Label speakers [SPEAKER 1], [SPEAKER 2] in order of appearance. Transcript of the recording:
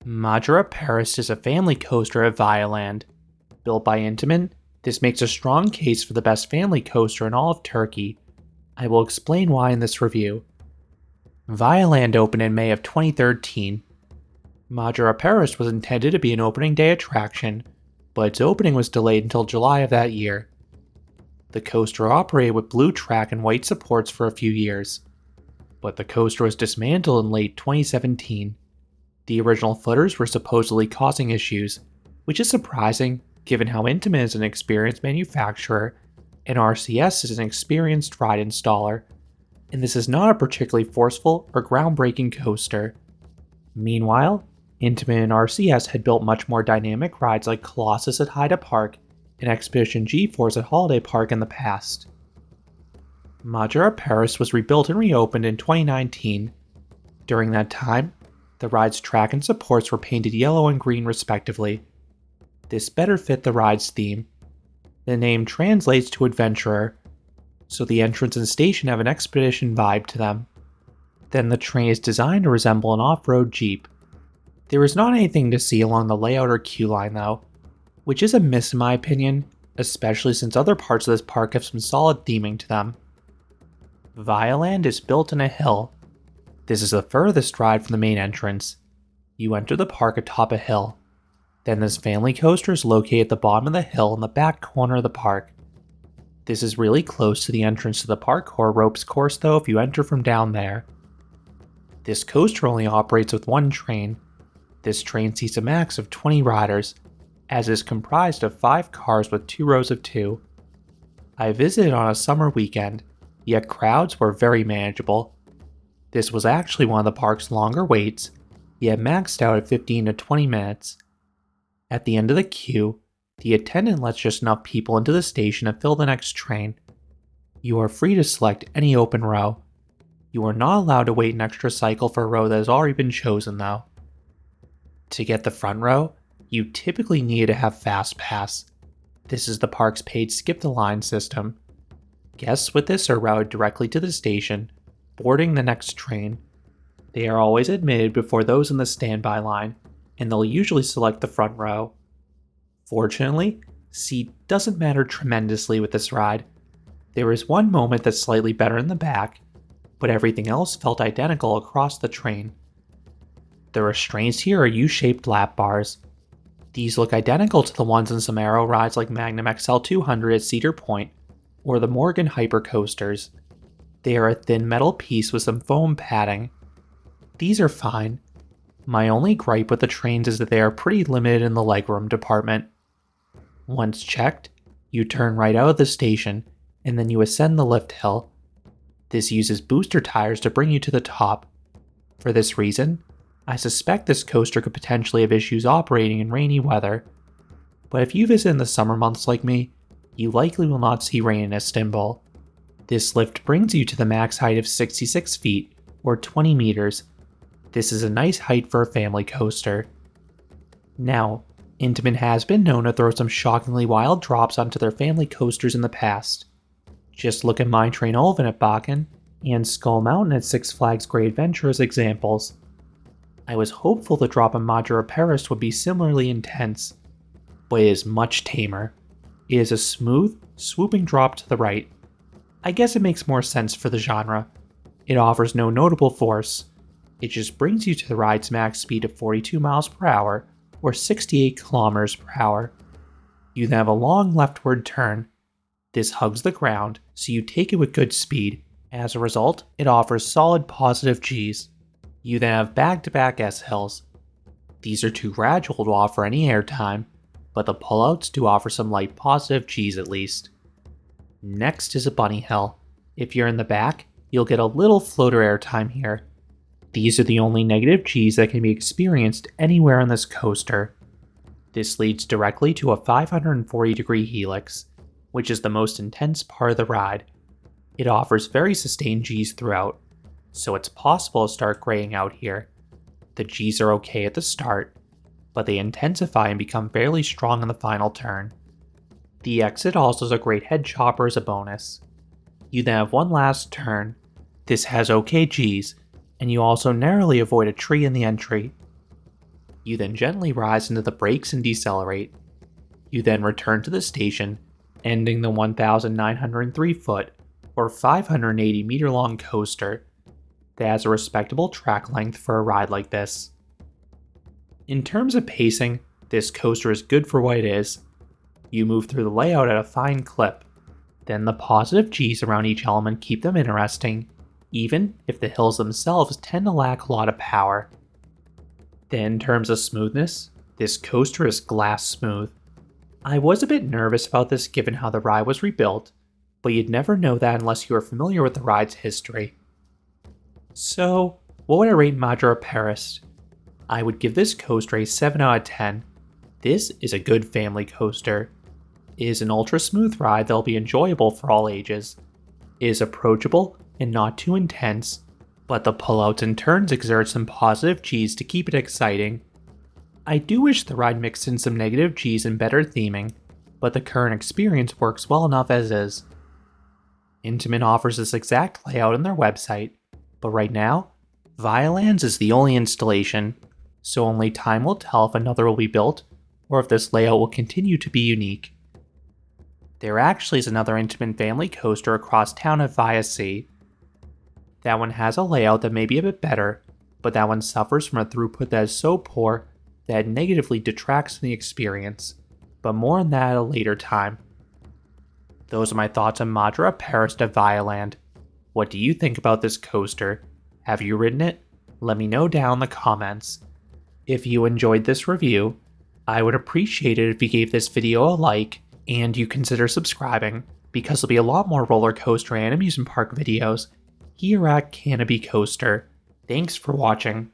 [SPEAKER 1] Maceraperest is a family coaster at Vialand. Built by Intamin, this makes a strong case for the best family coaster in all of Turkey. I will explain why in this review. Vialand opened in May of 2013. Maceraperest was intended to be an opening day attraction, but its opening was delayed until July of that year. The coaster operated with blue track and white supports for a few years, but the coaster was dismantled in late 2017. The original footers were supposedly causing issues, which is surprising given how Intamin is an experienced manufacturer and RCS is an experienced ride installer, and this is not a particularly forceful or groundbreaking coaster. Meanwhile, Intamin and RCS had built much more dynamic rides like Colossus at Haida Park and Expedition G-Force at Holiday Park in the past. Maceraperest was rebuilt and reopened in 2019. During that time, the ride's track and supports were painted yellow and green respectively. This better fit the ride's theme. The name translates to adventurer, so the entrance and station have an expedition vibe to them. Then the train is designed to resemble an off-road Jeep. There is not anything to see along the layout or queue line though, which is a miss in my opinion, especially since other parts of this park have some solid theming to them. Vialand is built in a hill. This is the furthest ride from the main entrance. You enter the park atop a hill. Then this family coaster is located at the bottom of the hill in the back corner of the park. This is really close to the entrance to the parkour ropes course though if you enter from down there. This coaster only operates with one train. This train seats a max of 20 riders, as is comprised of 5 cars with 2 rows of 2. I visited on a summer weekend, yet crowds were very manageable. This was actually one of the park's longer waits, yet maxed out at 15 to 20 minutes. At the end of the queue, the attendant lets just enough people into the station to fill the next train. You are free to select any open row. You are not allowed to wait an extra cycle for a row that has already been chosen though. To get the front row, you typically need to have Fast Pass. This is the park's paid skip the line system. Guests with this are routed directly to the station, boarding the next train. They are always admitted before those in the standby line, and they'll usually select the front row. Fortunately, seat doesn't matter tremendously with this ride. There is one moment that's slightly better in the back, but everything else felt identical across the train. The restraints here are U-shaped lap bars. These look identical to the ones in some aero rides like Magnum XL200 at Cedar Point, or the Morgan Hyper coasters. They are a thin metal piece with some foam padding. These are fine. My only gripe with the trains is that they are pretty limited in the legroom department. Once checked, you turn right out of the station, and then you ascend the lift hill. This uses booster tires to bring you to the top. For this reason, I suspect this coaster could potentially have issues operating in rainy weather. But if you visit in the summer months like me, you likely will not see rain in Istanbul. This lift brings you to the max height of 66 feet, or 20 meters. This is a nice height for a family coaster. Now, Intamin has been known to throw some shockingly wild drops onto their family coasters in the past. Just look at Mine Train Ulven at Bakken and Skull Mountain at Six Flags Great Adventure as examples. I was hopeful the drop in Maceraperest would be similarly intense, but it is much tamer. It is a smooth, swooping drop to the right. I guess it makes more sense for the genre. It offers no notable force. It just brings you to the ride's max speed of 42 miles per hour, or 68 kilometers per hour. You then have a long leftward turn. This hugs the ground, so you take it with good speed. As a result, it offers solid positive Gs. You then have back-to-back S-hills. These are too gradual to offer any airtime, but the pullouts do offer some light positive Gs at least. Next is a bunny hill. If you're in the back, you'll get a little floater airtime here. These are the only negative Gs that can be experienced anywhere on this coaster. This leads directly to a 540-degree helix, which is the most intense part of the ride. It offers very sustained Gs throughout, so it's possible to start graying out here. The Gs are okay at the start, but they intensify and become fairly strong in the final turn. The exit also has a great head chopper as a bonus. You then have one last turn. This has okay Gs, and you also narrowly avoid a tree in the entry. You then gently rise into the brakes and decelerate. You then return to the station, ending the 1,903 foot or 580 meter long coaster that has a respectable track length for a ride like this. In terms of pacing, this coaster is good for what it is. You move through the layout at a fine clip, then the positive G's around each element keep them interesting, even if the hills themselves tend to lack a lot of power. Then in terms of smoothness, this coaster is glass smooth. I was a bit nervous about this given how the ride was rebuilt, but you'd never know that unless you were familiar with the ride's history. So, what would I rate Maceraperest? I would give this coaster a 7 out of 10. This is a good family coaster. It is an ultra smooth ride that will be enjoyable for all ages. It is approachable and not too intense, but the pullouts and turns exert some positive G's to keep it exciting. I do wish the ride mixed in some negative G's and better theming, but the current experience works well enough as is. Intamin offers this exact layout on their website, but right now, Vialand's is the only installation, so only time will tell if another will be built or if this layout will continue to be unique. There actually is another Intamin family coaster across town at Vialand. That one has a layout that may be a bit better, but that one suffers from a throughput that is so poor that it negatively detracts from the experience, but more on that at a later time. Those are my thoughts on Maceraperest at Vialand. What do you think about this coaster? Have you ridden it? Let me know down in the comments. If you enjoyed this review, I would appreciate it if you gave this video a like and you consider subscribing, because there'll be a lot more roller coaster and amusement park videos here at Canopy Coaster. Thanks for watching.